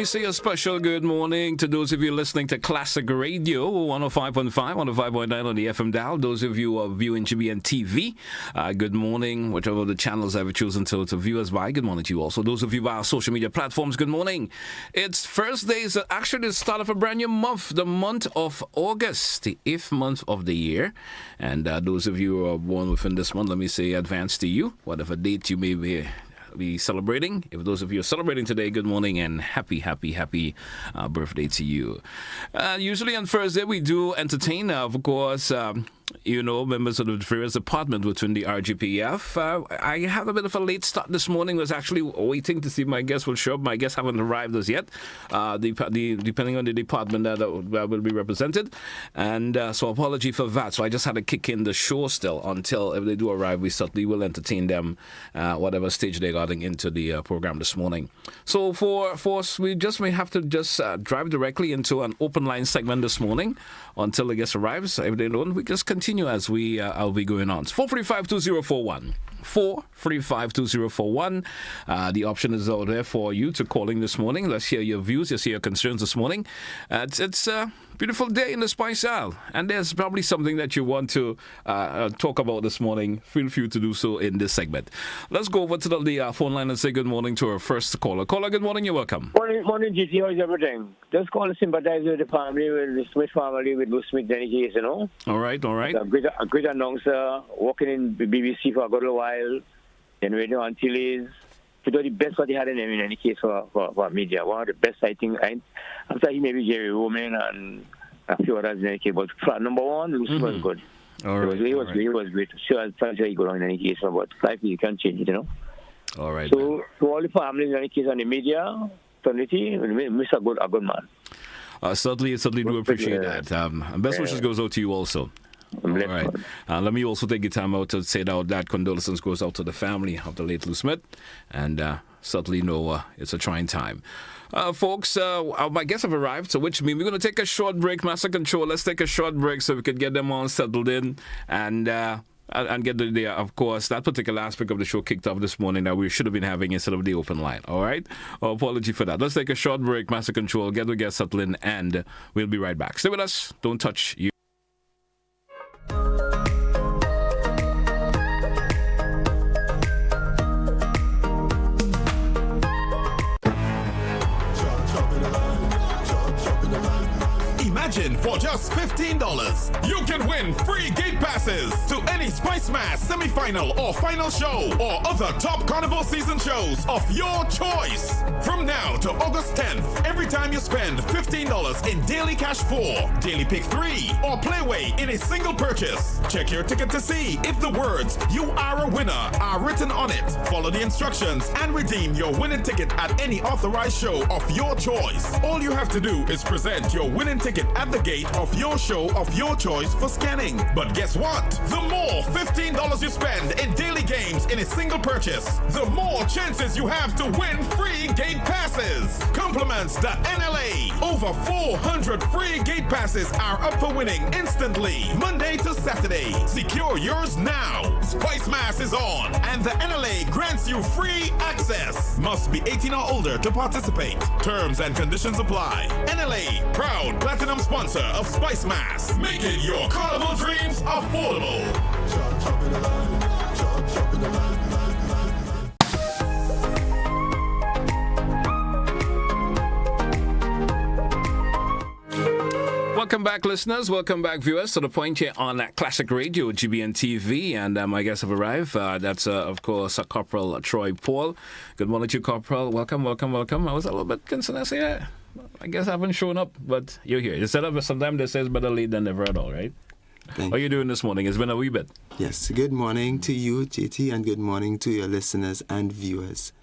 me say a special good morning to those of you listening to Classic Radio 105.5, 105.9 on the FM dial. Those of you who are viewing GBN TV, good morning, whichever of the channels I've chosen to view us by. Good morning to you also. Those of you via our social media platforms, good morning. It's Thursday, so actually the start of a brand new month, the month of August, the 8th month of the year. And those of you who are born within this month, let me say advance to you, whatever date you may be celebrating. If those of you are celebrating today, good morning and happy birthday to you. Usually on Thursday we do entertain, of course, members of the various departments within the RGPF. I had a bit of a late start this morning. Was actually waiting to see if my guests will show up. My guests haven't arrived as yet, depending on the department that will be represented. And so apology for that. So I just had to kick in the show still until if they do arrive, we certainly will entertain them, whatever stage they're getting into the program this morning. So for us, we just may have to just drive directly into an open line segment this morning until the guest arrives. If they don't, we just continue as I'll be going on. 435-2041. 435-2041. The option is out there for you to calling this morning. Let's hear your views. Let's hear your concerns this morning. It's a beautiful day in the Spice Isle, and there's probably something that you want to talk about this morning. Feel free to do so in this segment. Let's go over to the phone line and say good morning to our first caller. Caller, good morning. You're welcome. Morning, GT. How's everything? Just call to sympathize with the family, with the Smith family, with Lou Smith, in any case, All right. A great announcer, working in BBC for a good while, and radio on Tilly's. To do the best what he had in him in any case for media. One of the best, I think. After he maybe Jerry Roman and a few others in any case. But number one, Lucy was good. All right. He was great. Sure, I'm sure he go on in any case. But life, you can't change it, All right. So, to all the families in any case on the media, Trinity, miss a good man. Certainly do appreciate that. Best wishes goes out to you also. All right. Let me also take the time out to say that condolences goes out to the family of the late Lou Smith, and certainly know it's a trying time. Folks, my guests have arrived, so which means we're going to take a short break. Master Control, let's take a short break so we can get them all settled in and get of course, that particular aspect of the show kicked off this morning that we should have been having instead of the open line. All right? Apology for that. Let's take a short break. Master Control, get the guests settled in, and we'll be right back. Stay with us. Don't touch you. Imagine for just $15, you can win free gate passes to any Spice Mass semi-final or final show or other top Carnival season shows of your choice. From now to August 10th, every time you spend $15 in Daily Cash 4, Daily Pick 3, or Playway in a single purchase, check your ticket to see if the words "You are a winner" are written on it. Follow the instructions and redeem your winning ticket at any authorized show of your choice. All you have to do is present your winning ticket at the gate of your show of your choice for scanning. But guess what? The more $15 you spend in daily games in a single purchase, the more chances you have to win free gate passes. Compliments the NLA. Over 400 free gate passes are up for winning instantly, Monday to Saturday. Secure yours now. Spice Mass is on, and the NLA grants you free access. Must be 18 or older to participate. Terms and conditions apply. NLA, proud platinum sponsor of Spice Mass, making your carnival dreams affordable. Welcome back, listeners. Welcome back, viewers, to the point here on Classic Radio, GBN TV, and my guests have arrived. That's, of course, Corporal Troy Paul. Good morning to you, Corporal. Welcome. I was a little bit concerned. I say, I guess I haven't shown up, but you're here. Instead of sometimes they say it's better late than never at all, right? How are you doing this morning? It's been a wee bit. Yes. Good morning to you, JT, and good morning to your listeners and viewers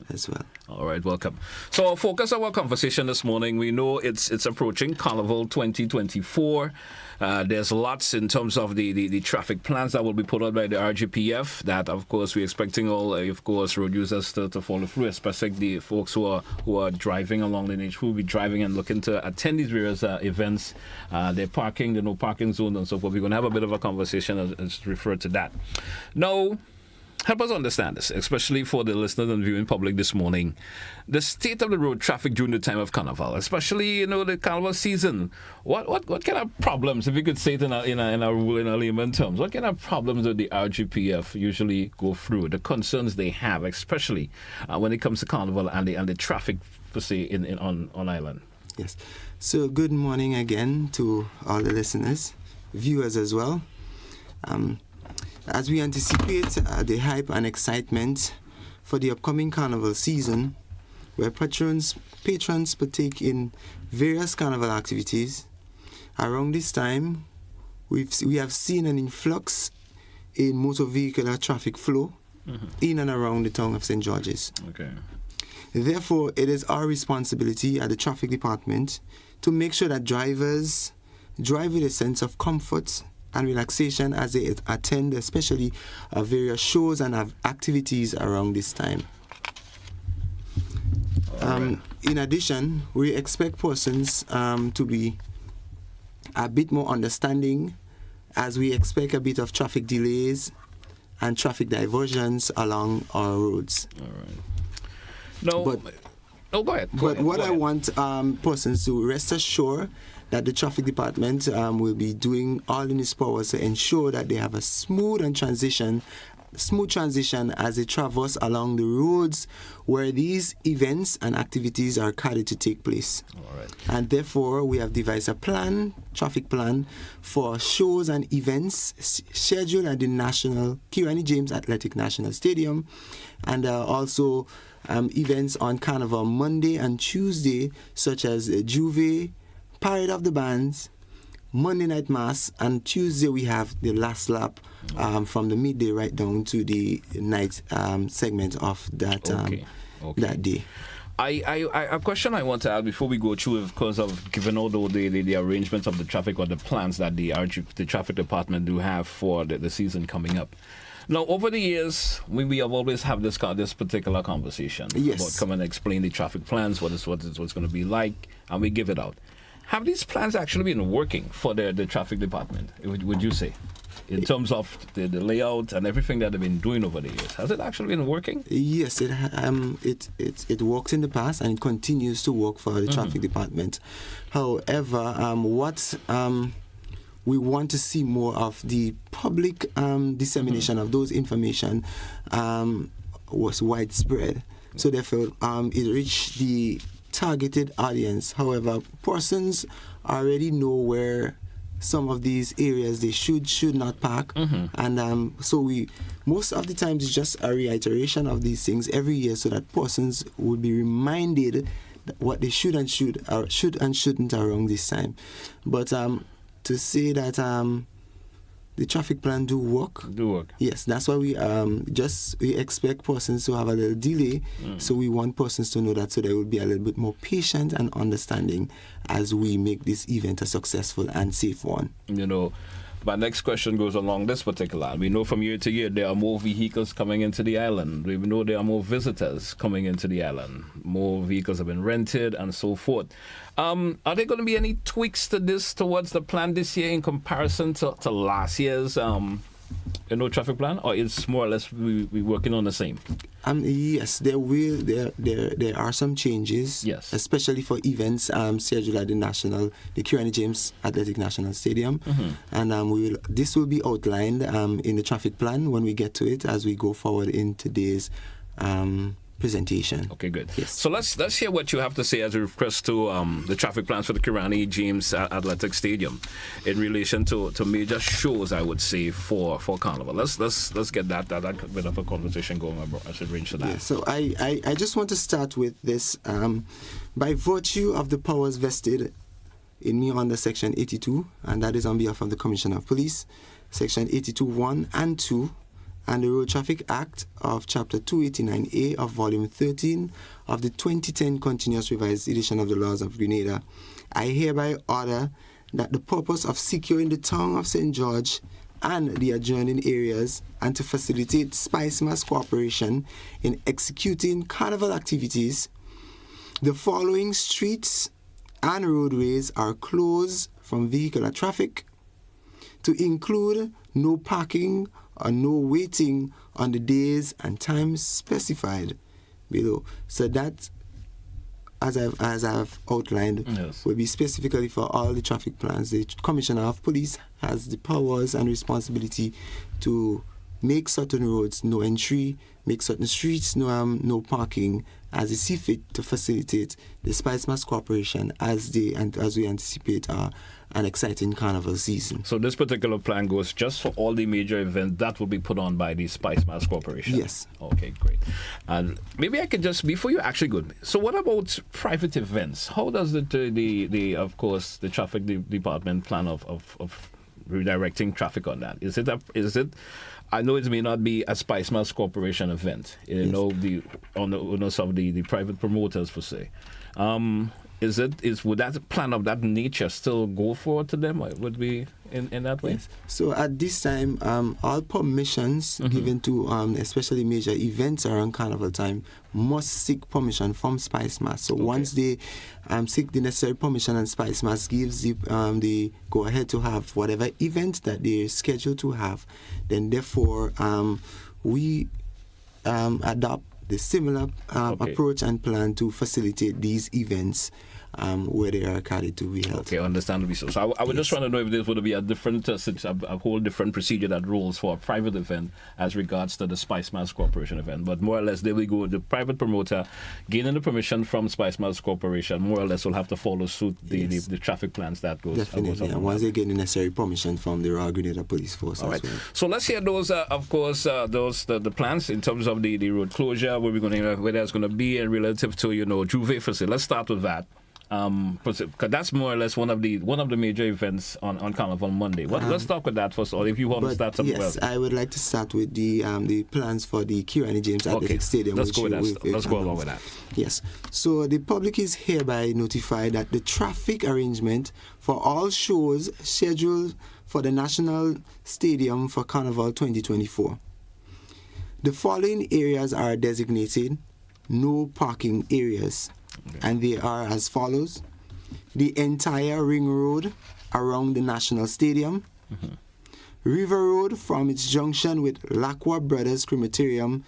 as well. All right, welcome. So, focus our conversation this morning. We know it's approaching Carnival 2024. There's lots in terms of the traffic plans that will be put out by the RGPF that, of course, we're expecting all, of course, road users to follow through, especially the folks who are driving along the niche, who will be driving and looking to attend these various events. They're parking, the no parking zone and so forth. We're going to have a bit of a conversation as referred to that. Now, Help us understand this, especially for the listeners and viewing public this morning. The state of the road traffic during the time of Carnival, especially the Carnival season. What kind of problems, if you could say it in a layman terms, what kind of problems do the RGPF usually go through? The concerns they have, especially when it comes to Carnival and the traffic per se on island. Yes. So good morning again to all the listeners, viewers as well. As we anticipate the hype and excitement for the upcoming Carnival season, where patrons partake in various Carnival activities, around this time, we have seen an influx in motor vehicular traffic flow in and around the town of St. George's. Okay. Therefore, it is our responsibility at the traffic department to make sure that drivers drive with a sense of comfort and relaxation as they attend especially various shows and have activities around this time. In addition, we expect persons to be a bit more understanding, as we expect a bit of traffic delays and traffic diversions along our roads. All right. Go ahead. I want persons to rest assured that the traffic department will be doing all in its powers to ensure that they have a smooth transition as they traverse along the roads where these events and activities are carried to take place. All right. And therefore, we have devised a traffic plan for shows and events scheduled at the National Kirani James Athletic National Stadium, and also events on Carnival Monday and Tuesday, such as Juve, Parade of the Bands, Monday Night Mass, and Tuesday we have the last lap from the midday right down to the night segment of that that day. A question I want to add before we go through, because of given all the arrangements of the traffic or the plans that the traffic department do have for the season coming up. Now, over the years, we have always have this particular conversation about come and explain the traffic plans, what's going to be like, and we give it out. Have these plans actually been working for the traffic department, would you say? In terms of the layout and everything that they've been doing over the years, has it actually been working? Yes, it worked in the past and it continues to work for the traffic department. However, what we want to see more of the public dissemination of those information was widespread. So therefore, it reached the targeted audience. However, persons already know where some of these areas they should not park, and so we most of the times it's just a reiteration of these things every year, so that persons would be reminded what they should and shouldn't around this time. But to say that the traffic plan do work. Yes, that's why we expect persons to have a little delay. So we want persons to know that, so they will be a little bit more patient and understanding as we make this event a successful and safe one. My next question goes along this particular. We know from year to year there are more vehicles coming into the island. We know there are more visitors coming into the island. More vehicles have been rented and so forth. Are there going to be any tweaks to this towards the plan this year in comparison to last year's traffic plan, or it's more or less we working on the same? Yes, there are some changes. Yes, especially for events scheduled at the Kirani James Athletic National Stadium, and this will be outlined in the traffic plan when we get to it as we go forward in today's presentation. Okay, good. Yes. So let's hear what you have to say as a request to the traffic plans for the Kirani James Athletic Stadium in relation to major shows, I would say, for Carnival. Let's get that bit of a conversation going as it ranges to that. Yeah, so I just want to start with this. By virtue of the powers vested in me under Section 82, and that is on behalf of the Commissioner of Police, Section 82(1) and 2, and the Road Traffic Act of Chapter 289A of Volume 13 of the 2010 Continuous Revised Edition of the Laws of Grenada, I hereby order that the purpose of securing the town of St. George and the adjoining areas, and to facilitate Spice Mass cooperation in executing carnival activities, the following streets and roadways are closed from vehicular traffic, to include no parking or no waiting on the days and times specified below. So that, as I've outlined, will be specifically for all the traffic plans. The Commissioner of Police has the powers and responsibility to make certain roads no entry, make certain streets no parking, as they see fit to facilitate the Spice Mass Corporation as we anticipate an exciting carnival season. So this particular plan goes just for all the major events that will be put on by the Spice Mass Corporation? Yes. Okay, great. And maybe I could just, before you actually go, so what about private events? How does the of course, the traffic department plan of redirecting traffic on that? Is it I know it may not be a Spice Mass Corporation event, you know, the owners of the private promoters per se. Would that plan of that nature still go forward to them? It would be in that way? Yes. So at this time, all permissions given to especially major events around Carnival time must seek permission from Spice Mass. So once they seek the necessary permission and Spice Mass gives the go ahead to have whatever event that they're scheduled to have, then therefore we adopt the similar approach and plan to facilitate these events where they are carried to be held. Okay, understandably so. So I was just trying to know if this would be a different, a whole different procedure that rules for a private event as regards to the Spice Mass Corporation event. But more or less, there we go. The private promoter gaining the permission from Spice Mass Corporation, more or less, will have to follow suit the traffic plans that goes. Definitely, and once they get the necessary permission from the Royal Grenada Police Force. All right. Well. So let's hear those, of course, the plans in terms of the road closure, where there's going to be, and relative to Juve facility. Let's start with that. Because that's more or less one of the major events on Carnival Monday. Let's talk with that first, or if you want to start somewhere else. Yes, I would like to start with the plans for the Kirani James Athletic Stadium. Let's go along with that. Yes. So the public is hereby notified that the traffic arrangement for all shows scheduled for the National Stadium for Carnival 2024. The following areas are designated no parking areas. Okay. And they are as follows: the entire ring road around the National Stadium, River Road from its junction with Lacqua Brothers Crematorium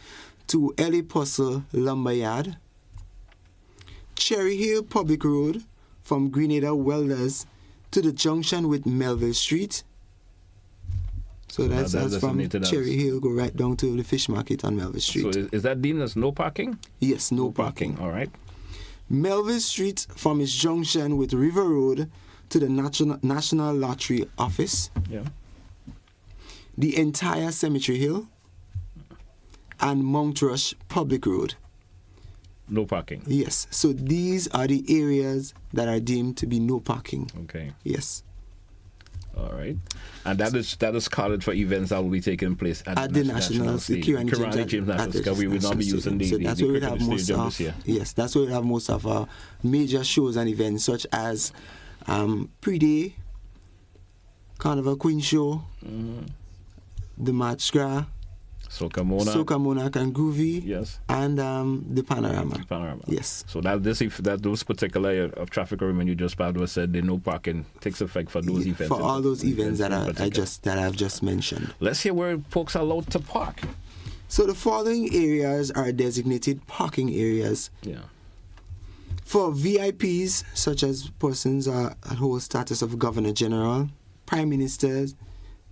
to Ellie Puzzle Lumberyard, Cherry Hill Public Road from Grenada Welders to the junction with Melville Street. So that's from Cherry Hill, go right down to the fish market on Melville Street. So is that deemed as no parking? Yes, no parking. All right. Melville Street from its junction with River Road to the National Lottery Office. Yeah. The entire Cemetery Hill and Mount Rush Public Road. No parking. Yes. So these are the areas that are deemed to be no parking. Okay. Yes. All right. And that is carded for events that will be taking place at the National Stadium. Kirani James National. We will not be using the that's where we have most of this year. Yes, that's where we have most of our major shows and events, such as Pre-Day, Carnival Queen Show, the March Gras, Soca Monarch and Groovy, yes, and the Panorama. Yes. So those particular traffic arrangement you just said the no parking takes effect for those events. For all those events that I've just mentioned. Let's hear where folks are allowed to park. So the following areas are designated parking areas. Yeah. For VIPs, such as persons at whole status of Governor General, Prime Ministers,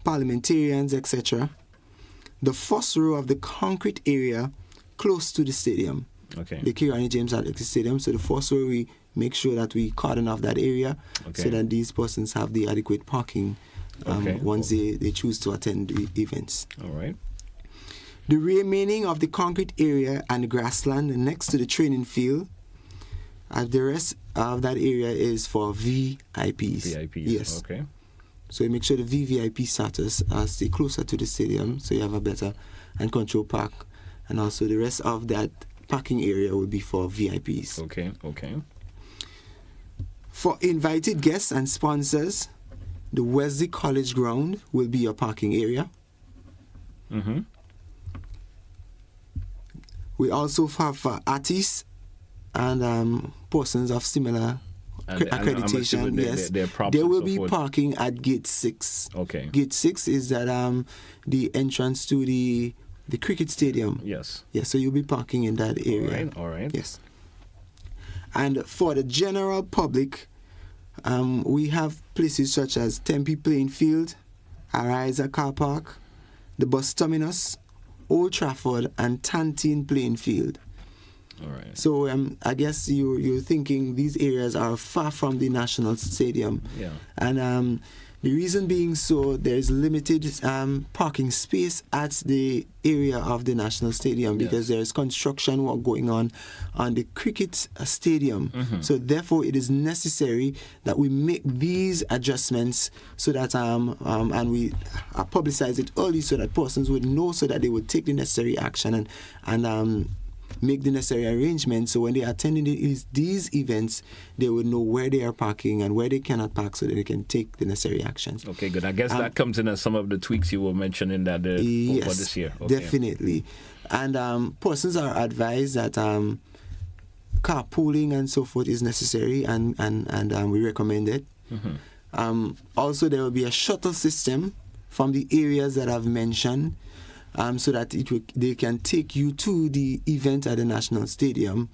parliamentarians, etc., the first row of the concrete area close to the stadium, the Kirani James Athletic Stadium. So the first row, we make sure that we cordon off that area so that these persons have the adequate parking once they choose to attend the events. All right. The remaining of the concrete area and the grassland next to the training field, the rest of that area is for VIPs. Yes. Okay. So you make sure the VVIP status stay closer to the stadium, so you have a better and control park, and also the rest of that parking area will be for VIPs. Okay. For invited guests and sponsors, the Wesley College ground will be your parking area. We also have for artists and persons of similar accreditation, yes. There will be parking at Gate 6. Okay. Gate 6 is that the entrance to the the cricket stadium. Yes. Yes, so you'll be parking in that area. All right. Yes. And for the general public, we have places such as Tempe Playing Field, Ariza Car Park, the bus terminus, Old Trafford, and Tantine Playing Field. All right. So I guess you're thinking these areas are far from the National Stadium. Yeah. And the reason being so, there's limited parking space at the area of the National Stadium because there's construction work going on the cricket stadium. So therefore, it is necessary that we make these adjustments so that and we publicize it early so that persons would know, so that they would take the necessary action and make the necessary arrangements, so when they are attending these events, they would know where they are parking and where they cannot park, so that they can take the necessary actions. Okay, good. I guess that comes in as some of the tweaks you were mentioning that for this year. Okay. Definitely. And persons are advised that carpooling and so forth is necessary, and we recommend it. Also, there will be a shuttle system from the areas that I've mentioned, so that they can take you to the event at the National Stadium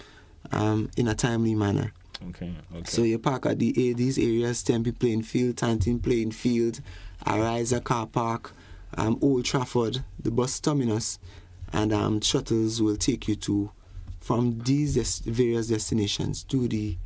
in a timely manner. Okay. So you park at these areas: Tempe Playing Field, Tantine Playing Field, Ariza Car Park, Old Trafford, the bus terminus, and shuttles will take you from these various destinations to the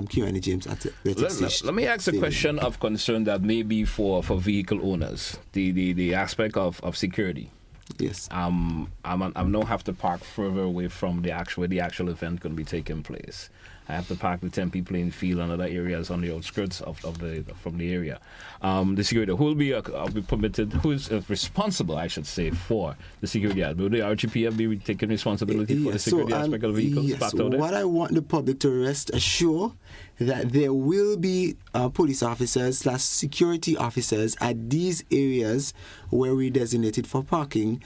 Q&A James Athletics Station. Let me ask a question of concern that may be for vehicle owners, the aspect of security. Yes. I'm now have to park further away from the actual event going to be taking place. I have to park the Tempe Playing Field and other areas on the outskirts from the area. The security, who will be permitted, who is responsible, I should say, for the security? Will the RGPF be taking responsibility for the security aspect of the vehicles? Yes. What I want the public to rest assured that there will be police officers / security officers at these areas where we designated for parking,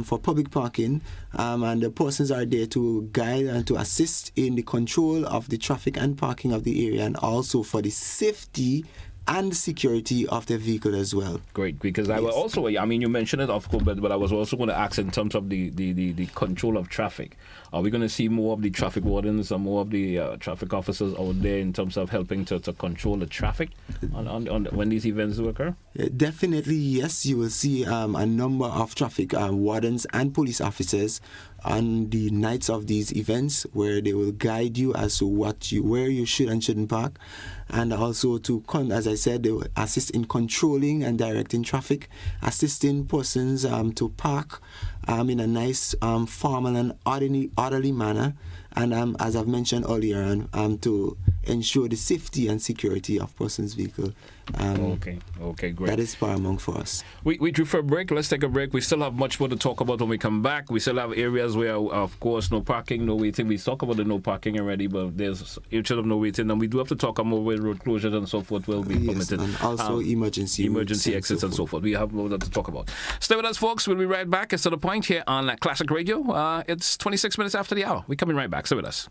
for public parking, and the persons are there to guide and to assist in the control of the traffic and parking of the area, and also for the safety and security of the vehicle as well. Great, because I will also, you mentioned it, of course, but I was also going to ask in terms of the control of traffic. Are we going to see more of the traffic wardens or more of the traffic officers out there in terms of helping to control the traffic on when these events do occur? Definitely, yes. You will see a number of traffic wardens and police officers on the nights of these events, where they will guide you as to where you should and shouldn't park, and also as I said, they will assist in controlling and directing traffic, assisting persons to park in a nice, formal and orderly manner, and as I've mentioned earlier, to ensure the safety and security of persons' vehicle. Okay, great. That is paramount for us. We drew for a break. Let's take a break. We still have much more to talk about when we come back. We still have areas where, of course, no parking, no waiting. We talk about the no parking already, but there's areas of no waiting, and we do have to talk about where road closures and so forth will be permitted. And also emergency exits and so forth. We have more to talk about. Stay with us, folks. We'll be right back. It's to the point here on Classic Radio. It's 26 minutes after the hour. We're coming right back. Stay with us.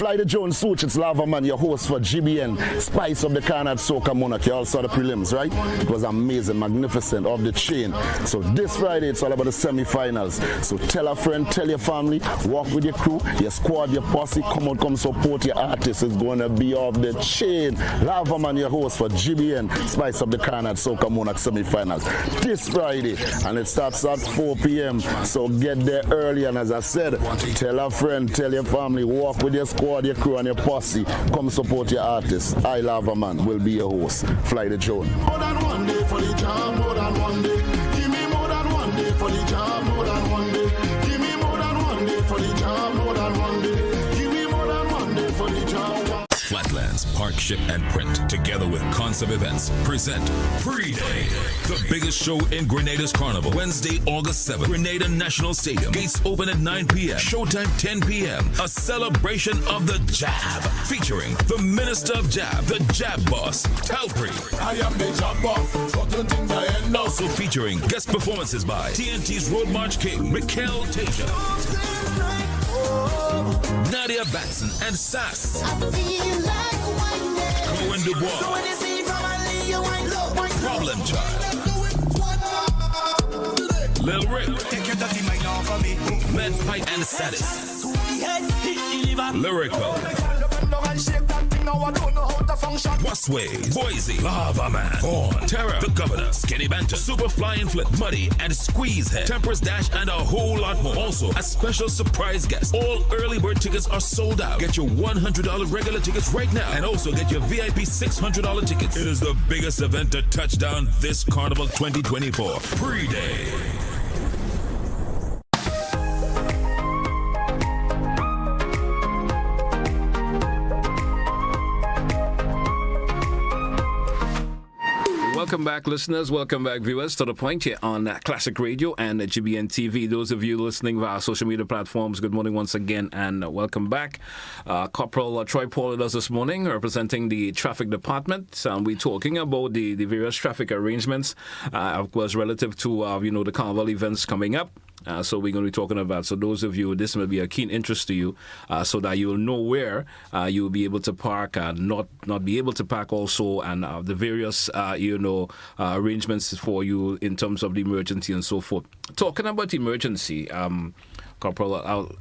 Fly the Jones Switch, it's Lava Man, your host for GBN, Spice of the Carnage Soca Monarch. You all saw the prelims, right? It was amazing, magnificent, off the chain. So this Friday, it's all about the semi-finals. So tell a friend, tell your family, walk with your crew, your squad, your posse, come support your artist. It's going to be off the chain. Lava Man, your host for GBN, Spice of the Carnage Soca Monarch semi-finals. This Friday, and it starts at 4 p.m. So get there early, and as I said, tell a friend, tell your family, walk with your squad, your crew and your posse, come support your artists. I Lava Man will be your host. Fly the Joan. More than one day for the job, more than one day. Give me more than one day for the job, more than one day. Give me more than one day for the job, more than one day. Give me more than one day for the job. Flatlands Park flagship and print, together with Concept Events, present Pre-Day, the biggest show in Grenada's Carnival. Wednesday, August 7th, Grenada National Stadium. Gates open at 9 p.m. Showtime 10 p.m. A celebration of the Jab, featuring the Minister of Jab, the Jab Boss, Talpri. I am the job boss, certain things I end up. Also featuring guest performances by TNT's Road March King, Mikkel Tasia, Nadia Batson and Sass, Cohen Dubois, Problem Child, Lil Rick, Med Pipe and Status, Lyrical, Westway, Boise, Lava Man, Vaughn, Terror, The Governor, Skinny Banter, Super Flying Flip, Muddy, and Squeezehead, Temperance Dash, and a whole lot more. Also, a special surprise guest. All early bird tickets are sold out. Get your $100 regular tickets right now, and also get your VIP $600 tickets. It is the biggest event to touch down this Carnival 2024. Pre-Day. Welcome back, listeners. Welcome back, viewers, to The Point here on Classic Radio and GBN TV. Those of you listening via social media platforms, good morning once again and welcome back. Corporal Troy Paul with us this morning, representing the traffic department. We're talking about the various traffic arrangements, of course, relative to the carnival events coming up. So we're going to be talking about, so those of you, this may be a keen interest to you, so that you'll know where you'll be able to park and not be able to park also, and the various, arrangements for you in terms of the emergency and so forth. Talking about emergency, Corporal,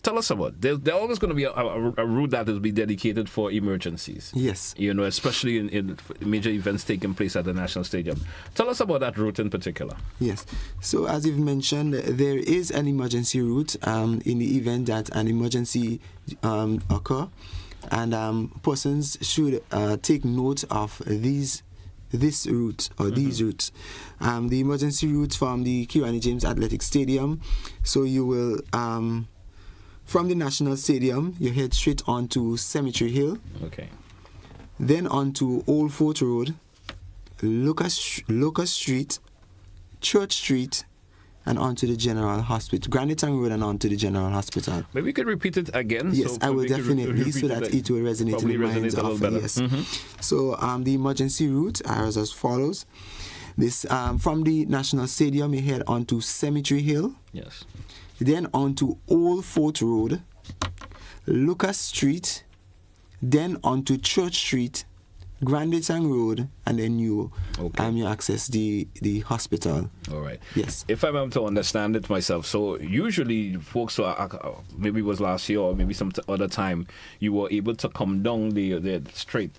tell us about, there's always going to be a route that will be dedicated for emergencies. Yes. Especially in major events taking place at the National Stadium. Tell us about that route in particular. Yes. So as you've mentioned, there is an emergency route in the event that an emergency occur, and persons should take note of this route or these routes. The emergency route from the Kirani James Athletic Stadium. So you will, from the National Stadium, you head straight on to Cemetery Hill. Okay. Then on to Old Fort Road, Lucas Street, Church Street, and onto the General Hospital, Granitang Road, and onto the General Hospital. Maybe we could repeat it again. Yes, so I will definitely, so that it will resonate in the minds of yes. So the emergency route is as follows. This from the National Stadium, you head on to Cemetery Hill. Yes. Then on to Old Fort Road, Lucas Street, then on to Church Street, Granitang Road, and then you access the hospital. All right. Yes. If I'm able to understand it myself, so usually folks maybe it was last year or maybe some other time, you were able to come down the straight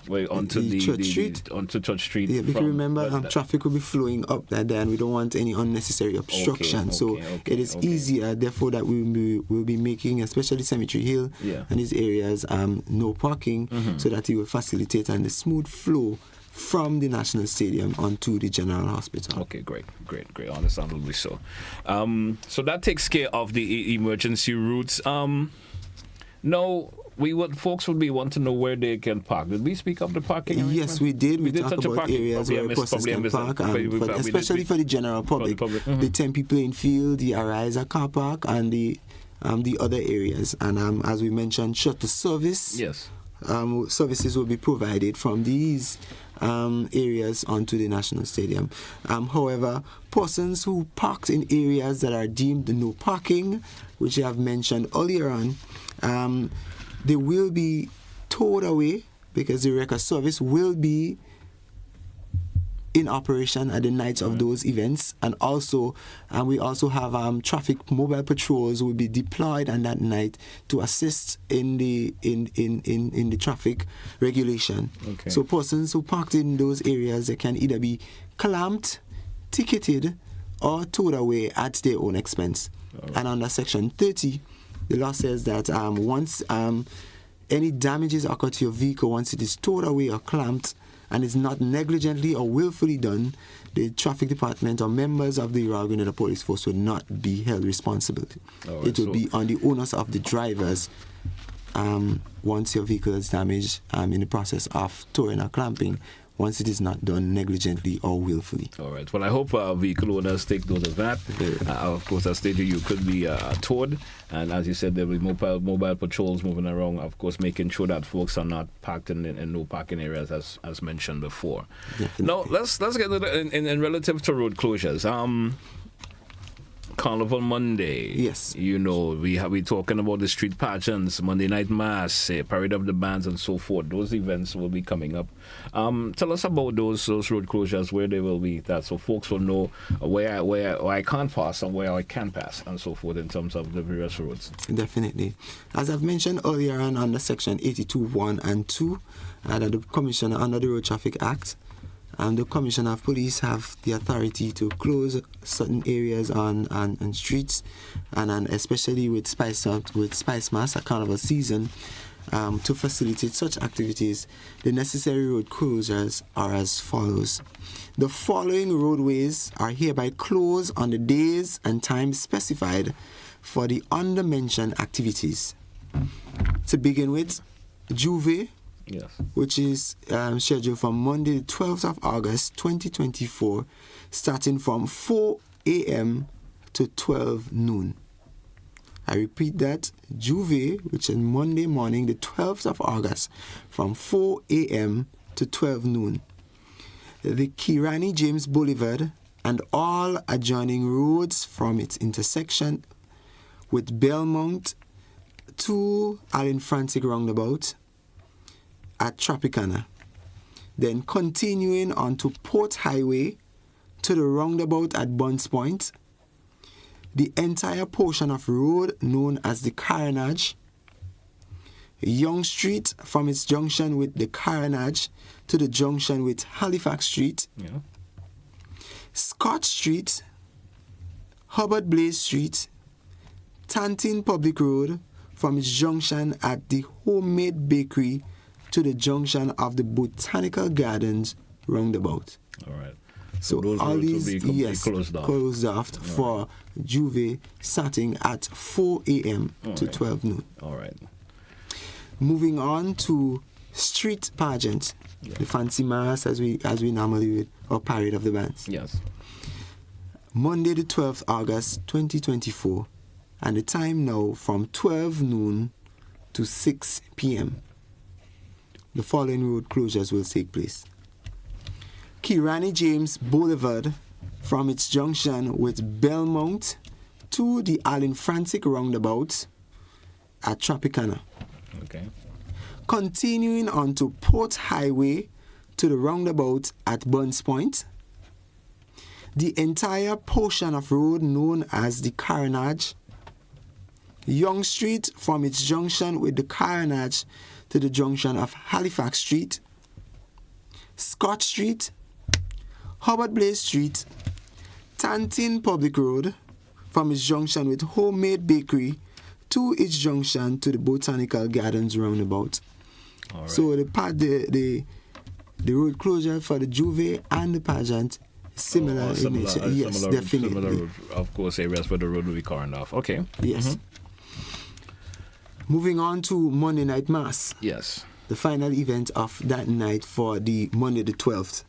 way onto the Church Street. Onto Church Street. Yeah, because remember, traffic will be flowing up there, and we don't want any unnecessary obstruction. It is easier, therefore, that we'll be making, especially Cemetery Hill and these areas, no parking, so that it will facilitate and the smooth flow from the National Stadium onto the General Hospital. Okay, great. Understandably so. So that takes care of the emergency routes. Now, folks would be want to know where they can park. Did we speak of the parking arrangement? Yes, we did. We talked about areas where persons can park, especially for the general public. The Tempe Playing Field, the Ariza car park, and the other areas. And as we mentioned, shuttle service. Yes. Services will be provided from these areas onto the National Stadium. However, persons who parked in areas that are deemed no parking, which I have mentioned earlier on, they will be towed away because the record service will be in operation at the nights of those events, and also we also have traffic mobile patrols will be deployed on that night to assist in the traffic regulation. Okay. So persons who parked in those areas, they can either be clamped, ticketed, or towed away at their own expense. Right. And under Section 30, the law says that once any damages occur to your vehicle, once it is towed away or clamped, and is not negligently or willfully done, the traffic department or members of the Royal Grenada Police Force will not be held responsible. Right, it will be on the onus of the drivers once your vehicle is damaged in the process of towing or clamping, once it is not done negligently or willfully. All right. Well, I hope vehicle owners take note of that. Of course, as stated, you could be towed, and as you said, there will be mobile patrols moving around, of course, making sure that folks are not parked in no parking areas, as mentioned before. Definitely. Now, let's get in relative to road closures. Carnival Monday. Yes. You know, we talking about the street pageants, Monday Night Mass, Parade of the Bands, and so forth. Those events will be coming up. Tell us about those road closures, where they will be, that so folks will know where I can't pass and where I can pass, and so forth, in terms of the various roads. Definitely. As I've mentioned earlier on under Section 82(1) and 2, that the Commissioner under the Road Traffic Act, the Commissioner of Police have the authority to close certain areas on streets, and especially with Spice Mass at Carnival season, to facilitate such activities. The necessary road closures are as follows. The following roadways are hereby closed on the days and times specified for the under-mentioned activities. To begin with, Juve, Yes. which is scheduled from Monday, the 12th of August, 2024, starting from 4 a.m. to 12 noon. I repeat that, Juve, which is Monday morning, the 12th of August, from 4 a.m. to 12 noon. The Kirani James Boulevard and all adjoining roads from its intersection with Belmont to Allen Frantic Roundabout at Tropicana, then continuing on to Port Highway to the roundabout at Buns Point, the entire portion of road known as the Carnage, Young Street from its junction with the Carnage to the junction with Halifax Street, Scott Street, Hubbard Blaze Street, Tantin Public Road from its junction at the Homemade Bakery to the junction of the Botanical Gardens roundabout. All right. So those all roads these will be completely closed off for Juve starting at 4 a.m. to 12 noon. All right. Moving on to street pageant, the fancy mass as we normally would, or Parade of the Bands. Yes. Monday the 12th August 2024, and the time now from 12 noon to 6 p.m. The following road closures will take place. Kirani James Boulevard from its junction with Belmont to the Allen Frantic Roundabout at Tropicana. Okay. Continuing on to Port Highway to the roundabout at Buns Point. The entire portion of road known as the Carnage. Young Street from its junction with the Carnage to the junction of Halifax Street, Scott Street, Hubbard Blaze Street, Tantin Public Road from its junction with Homemade Bakery to its junction to the Botanical Gardens roundabout. All right. So the road closure for the Juve and the pageant is similar in nature. Yes, similar, definitely. Similar, of course, areas where the road will be cordoned off. Okay. Yes. Moving on to Monday Night Mass. Yes. The final event of that night for the Monday the 12th.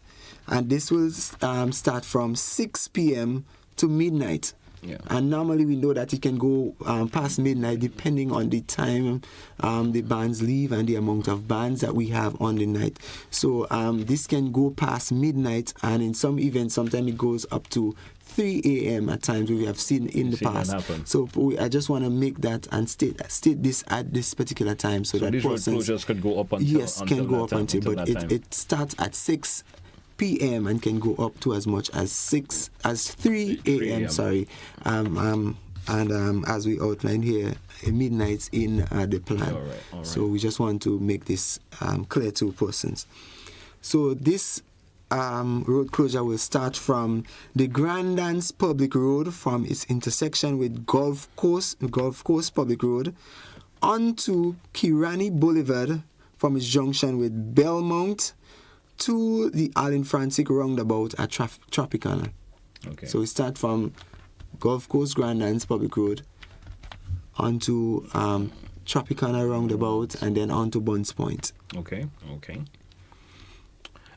And this will start from 6 p.m. to midnight. Yeah. And normally we know that it can go past midnight depending on the time the bands leave and the amount of bands that we have on the night. So this can go past midnight, and in some events sometimes it goes up to 3 a.m. at times we have seen in the past. So I just want to make that and state this at this particular time so that these road closures could go up until but it starts at 6 p.m. and can go up to as much as 3 a.m. Sorry, and as we outlined here, midnight in the plan. All right. So we just want to make this clear to persons. So this road closure will start from the Grand Dance Public Road from its intersection with Gulf Coast Public Road onto Kirani Boulevard from its junction with Belmont to the Allen Frantic Roundabout at Tropicana. Okay. So we start from Gulf Coast Grand Dance Public Road onto Tropicana roundabout, and then on to Buns Point. Okay.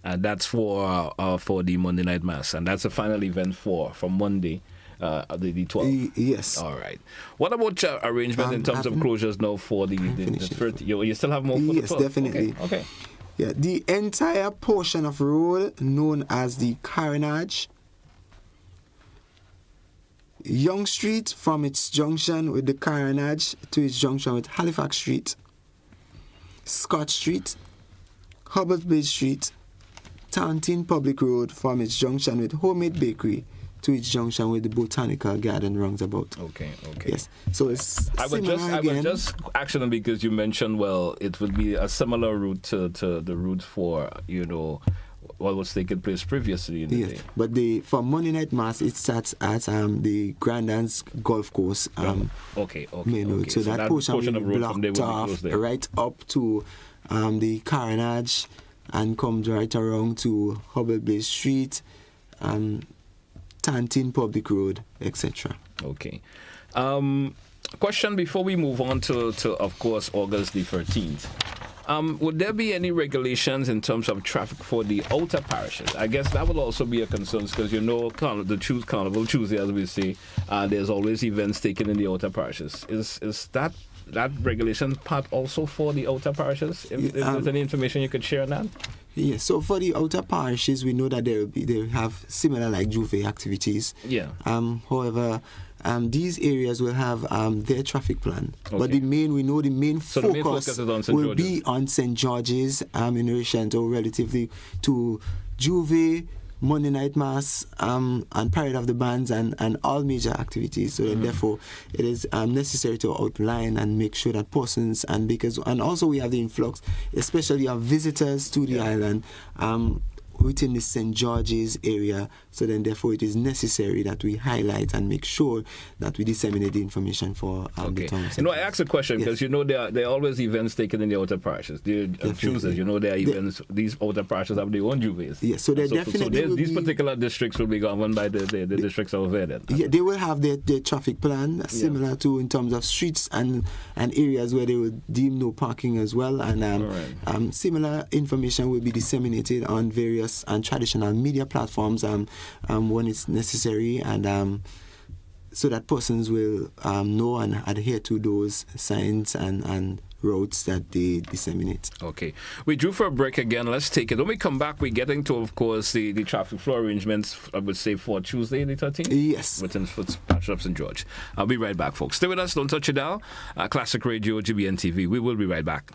And that's for the Monday night mass, and that's the final event from Monday, the 12th. Yes. All right. What about arrangement in terms of closures now for the 30th? You still have more for the 12th? Yes, definitely. Okay. Yeah, the entire portion of road known as the Carnage, Young Street from its junction with the Carnage to its junction with Halifax Street, Scott Street, Hubbard Bridge Street, Taunton Public Road from its junction with Homemade Bakery to its junction with the Botanical Garden roundabout. Okay. Yes. So it's I would just actually, because you mentioned, well, it would be a similar route to the route for, what was taking place previously in the day. But for Monday night mass, it starts at the Grandans Golf Course. Okay. So that portion will be blocked off right up to the Carnage and comes right around to Hubbard Bay Street, Taunton Public Road, etc. Okay. Question before we move on to of course, August the 13th. Would there be any regulations in terms of traffic for the outer parishes? I guess that will also be a concern because the Carnival Tuesday, as we say, there's always events taken in the outer parishes. Is that regulation part also for the outer parishes? If there's any information you could share on that? Yes, so for the outer parishes, we know that they have similar like Juve activities. Yeah. However, these areas will have their traffic plan. Okay. But the main focus will be on St. George's in relation to relatively to Juve, Monday night mass, and Parade of the Bands, and all major activities. So then therefore it is necessary to outline and make sure that persons and also we have the influx, especially of visitors to the island, within the St. George's area. So then therefore it is necessary that we highlight and make sure that we disseminate the information for the town. I asked a question because there are always events taken in the outer parishes. Tuesdays, there are events. These outer parishes have their own juves. Yes, so there definitely these particular districts will be governed by the districts over there. Yeah, they will have their traffic plan similar to in terms of streets and areas where they will deem no parking as well, and similar information will be disseminated on various and traditional media platforms when it's necessary, and so that persons will know and adhere to those signs and routes that they disseminate. Okay. We drew for a break again. Let's take it. When we come back, we're getting to, of course, the traffic flow arrangements, I would say, for Tuesday the 13th? Yes. Within Patch of St. George. I'll be right back, folks. Stay with us. Don't touch it down. Classic Radio, GBN TV. We will be right back.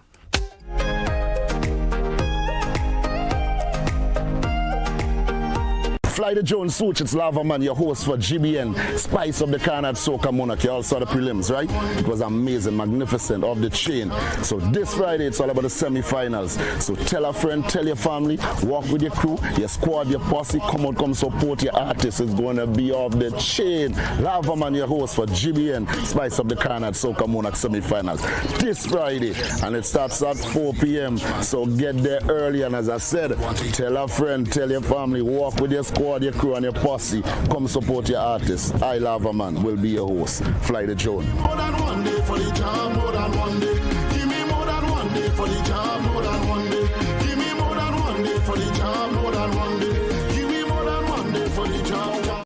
Fly the Jones Swooch, it's Lava Man, your host for GBN, Spice of the Carnage Soca Monarch. You all saw the prelims, right? It was amazing, magnificent, off the chain. So this Friday, it's all about the semi-finals. So tell a friend, tell your family, walk with your crew, your squad, your posse, come support your artists. It's going to be off the chain. Lava Man, your host for GBN, Spice of the Carnage Soca Monarch semi-finals. This Friday, and it starts at 4 p.m. So get there early, and as I said, tell a friend, tell your family, walk with your squad, your crew and your posse, come support your artists. I Lava Man will be your host. Fly the Joan. More than one day for the job, more than one day. Give me more than one day for the job, more than one day. Give me more than one day for the job, more than one day. Give me more than one day for the job.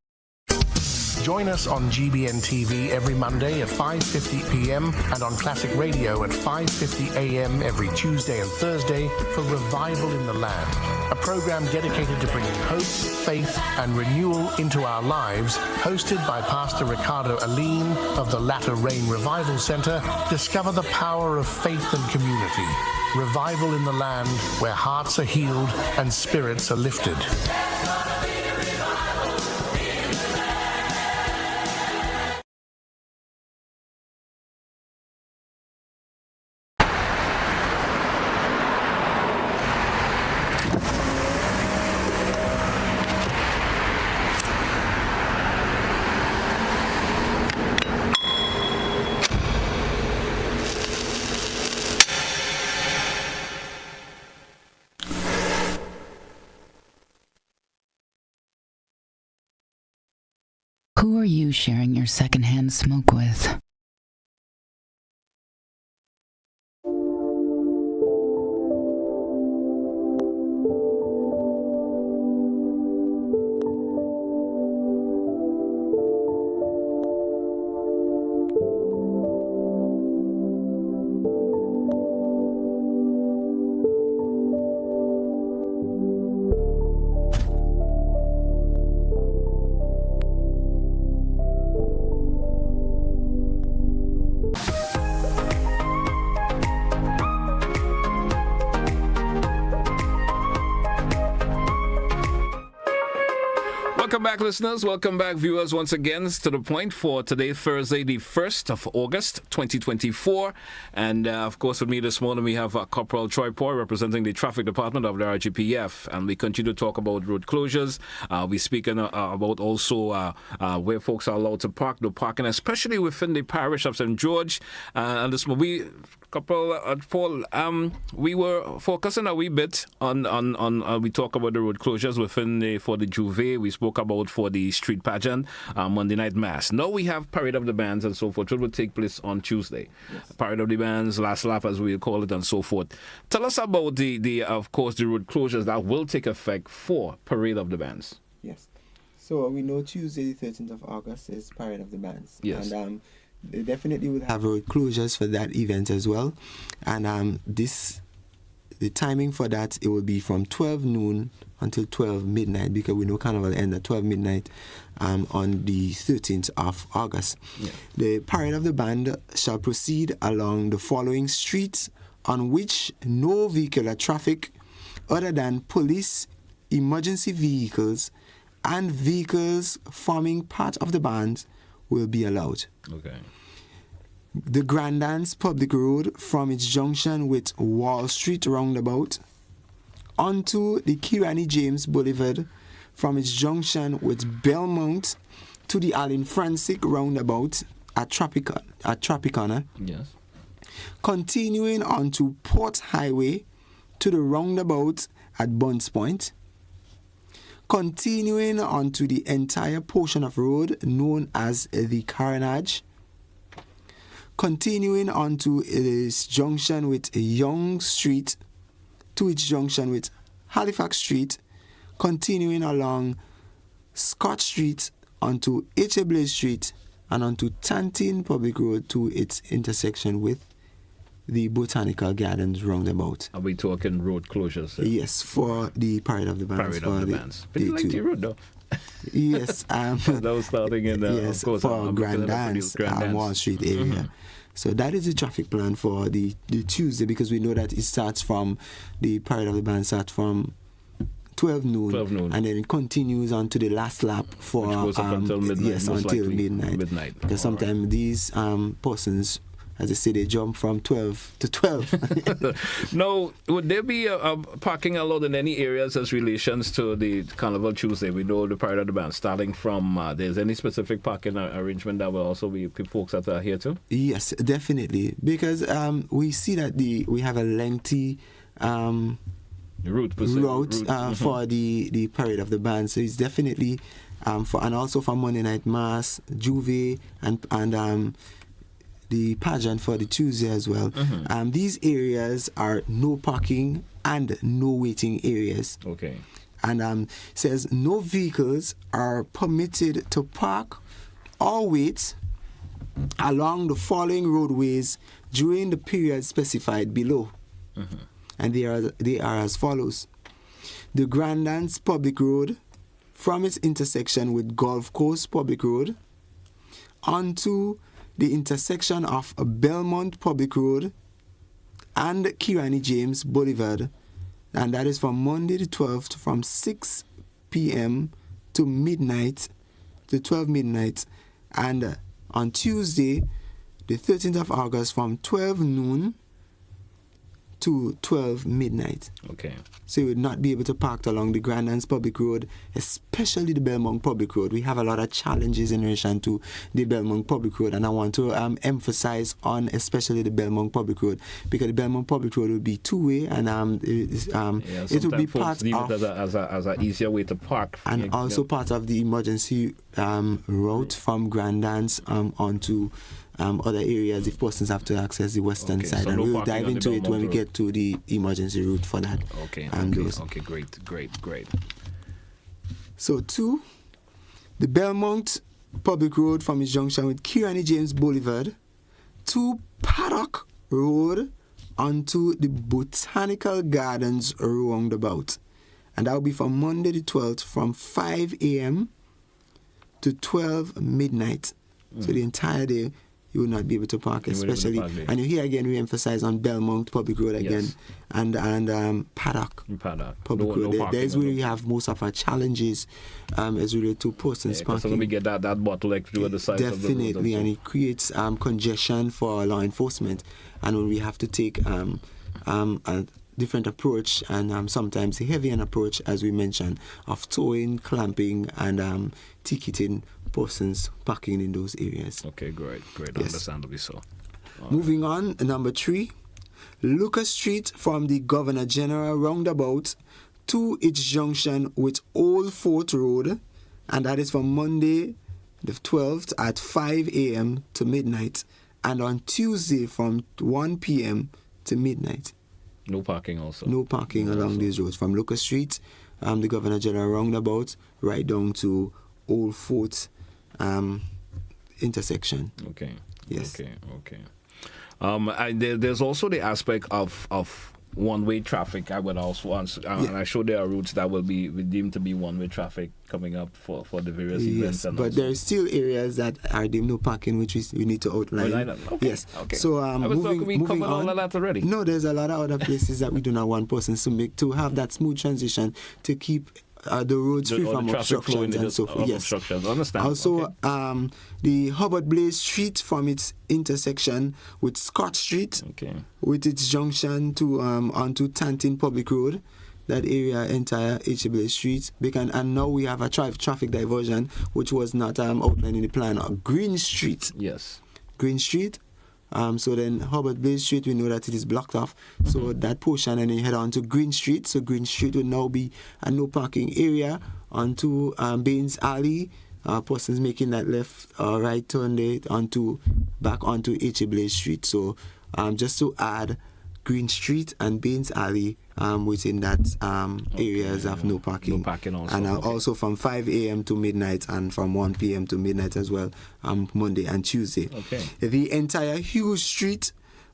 Join us on GBN TV every Monday at 5:50 p.m. and on Classic Radio at 5:50 a.m. every Tuesday and Thursday for Revival in the Land, a program dedicated to bringing hope, faith, and renewal into our lives, hosted by Pastor Ricardo Aline of the Latter Rain Revival Center. Discover the power of faith and community. Revival in the Land, where hearts are healed and spirits are lifted. Who are you sharing your secondhand smoke with? Welcome back, listeners. Welcome back, viewers, once again to The Point for today, Thursday, the 1st of August, 2024. And, of course, with me this morning, we have Corporal Troy Poy representing the Traffic Department of the RGPF. And we continue to talk about road closures. We're speaking about also where folks are allowed to park, no parking, especially within the parish of St. George. And this morning, Corporal Paul, we were focusing a wee bit on we talk about the road closures within for the Juve. We spoke about for the street pageant, Monday night mass. Now we have Parade of the Bands and so forth, which will take place on Tuesday. Yes. Parade of the Bands, last lap as we call it, and so forth. Tell us about the of course the road closures that will take effect for Parade of the Bands. Yes. So we know Tuesday, the 13th of August is Parade of the Bands. Yes. And they definitely will have road closures for that event as well. And the timing for that, it will be from 12 noon until 12 midnight, because we know Carnival ends at 12 midnight on the 13th of August. Yeah. The Parade of the Band shall proceed along the following streets on which no vehicular traffic other than police, emergency vehicles, and vehicles forming part of the band will be allowed. Okay. The Grandance Public Road from its junction with Wall Street roundabout onto the Kirani James Boulevard from its junction with Belmont to the Allen Francis roundabout at Tropicana. Yes. Continuing onto Port Highway to the roundabout at Buns Point. Continuing onto the entire portion of road known as the Carnage. Continuing onto its junction with Young Street to its junction with Halifax Street, continuing along Scott Street onto H.A. Blaze Street and onto Tantin Public Road to its intersection with the Botanical Gardens roundabout. Are we talking road closures? Sir? Yes, for the Parade of the Bands. Parade of the Bands. Pretty lengthy road, though. Yes. That was starting in yes, of course, for Grand Dance, Wall Street area. Mm-hmm. So that is the traffic plan for the Tuesday, because we know that it starts from the Parade of the Band starts from 12 noon, and then it continues on to the last lap for which goes up until midnight. Yes, until midnight. Because sometimes these persons, as they say, they jump from 12 to 12. Now, would there be a parking allowed in any areas as relations to the Carnival Tuesday? We know the Parade of the Band starting from, there's any specific parking arrangement that will also be folks that are here too? Yes, definitely. Because we see that we have a lengthy route for the Parade of the Band. So it's definitely, and also for Monday Night Mass, Juve, and the pageant for the Tuesday as well. Mm-hmm. These areas are no parking and no waiting areas. Okay. And says no vehicles are permitted to park or wait along the following roadways during the period specified below. Mm-hmm. And they are as follows. The Grandance Public Road from its intersection with Gulf Coast Public Road onto the intersection of Belmont Public Road and Kirani James Boulevard, and that is from Monday the 12th from 6 p.m. to midnight, to 12 midnight, and on Tuesday the 13th of August from 12 noon to 12 midnight. Okay. So you would not be able to park along the Grandance Public Road, especially the Belmont Public Road. We have a lot of challenges in relation to the Belmont Public Road, and I want to emphasize on especially the Belmont Public Road, because the Belmont Public Road will be two-way, and it will be part of as an easier way to park, and also part of the emergency route from Grandance onto other areas if persons have to access the western side, so and no we'll dive into it when we get to the emergency route for that. Okay, great. So 2, the Belmont Public Road from its junction with Kirani James Boulevard to Paddock Road onto the Botanical Gardens roundabout, and that will be from Monday the 12th from 5 a.m. to 12 midnight. So the entire day you will not be able to park, especially. And here again, we emphasize on Belmont Public Road again, and Paddock Public Road. There's where we have most of our challenges as related to persons parking. So we get that bottleneck through the sides of the road. Definitely, and it creates congestion for law enforcement. And when we have to take a different approach, and sometimes a heavy approach, as we mentioned, of towing, clamping, and ticketing persons parking in those areas. Okay, great. Understandably so. Moving on, number 3, Lucas Street from the Governor General roundabout to its junction with Old Fort Road, and that is from Monday the 12th at 5 a.m. to midnight, and on Tuesday from 1 p.m. to midnight. No parking also. No parking along these roads from Lucas Street, the Governor General roundabout, right down to Old Fort intersection. Okay. Yes. Okay. There's also the aspect of one-way traffic. I would also answer, and I'm sure there are routes that will be deemed to be one-way traffic coming up for the various events. Yes, but there are still areas that are deemed no parking, which we need to outline. Okay. Yes. Okay. So moving on, all of that already. No, there's a lot of other places that we do not want persons to have that smooth transition to keep the roads free from obstructions and so forth. Yes. Understand. Also, the Hubbard Blaze Street from its intersection with Scott Street, with its junction to onto Tantin Public Road, that area entire Blaze Street. And now we have a traffic diversion which was not outlined in the plan. Green Street. Yes. Green Street. So then Hubbard Blaze Street, we know that it is blocked off. So that portion, and then you head on to Green Street. So Green Street will now be a no parking area onto Baines Alley. Persons making that left or right turn there back onto Blaze Street. So just to add Green Street and Baines Alley within that areas of no parking. No parking also. And also from 5 a.m. to midnight and from 1 p.m. to midnight as well, Monday and Tuesday. Okay. The entire Hughes Street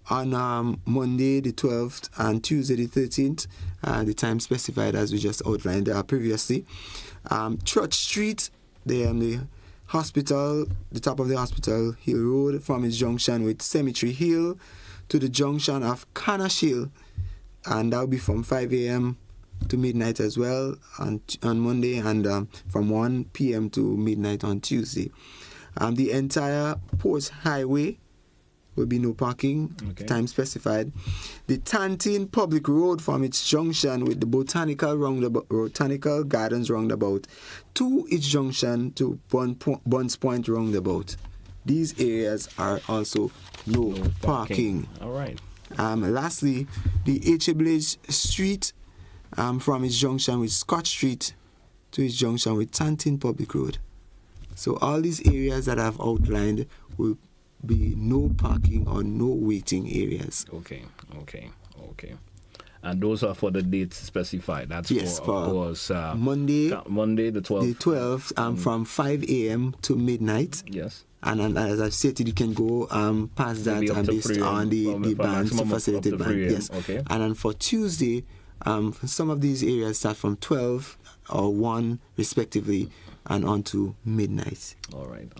on Monday the 12th and Tuesday the 13th, the time specified as we just outlined previously. Church Street, the hospital, the top of the Hospital Hill Road from its junction with Cemetery Hill to the junction of Canash Hill, and that will be from 5 a.m. to midnight as well on Monday, and from 1 p.m. to midnight on Tuesday. The entire Port Highway will be no parking, time specified. The Tantin Public Road from its junction with the Botanical Gardens roundabout to its junction to Buns Point roundabout. These areas are also no parking. All right. Lastly, the Blaze Street from its junction with Scott Street to its junction with Tantin Public Road. So all these areas that I've outlined will be no parking or no waiting areas. Okay. And those are for the dates specified. That's for of course, Monday the 12th. The 12th from 5 a.m. to midnight. Yes. And as I've stated, you can go past that and based on the bands to facilitate band. Yes. Okay. And then for Tuesday, some of these areas start from 12 or 1 respectively and on to midnight. All right.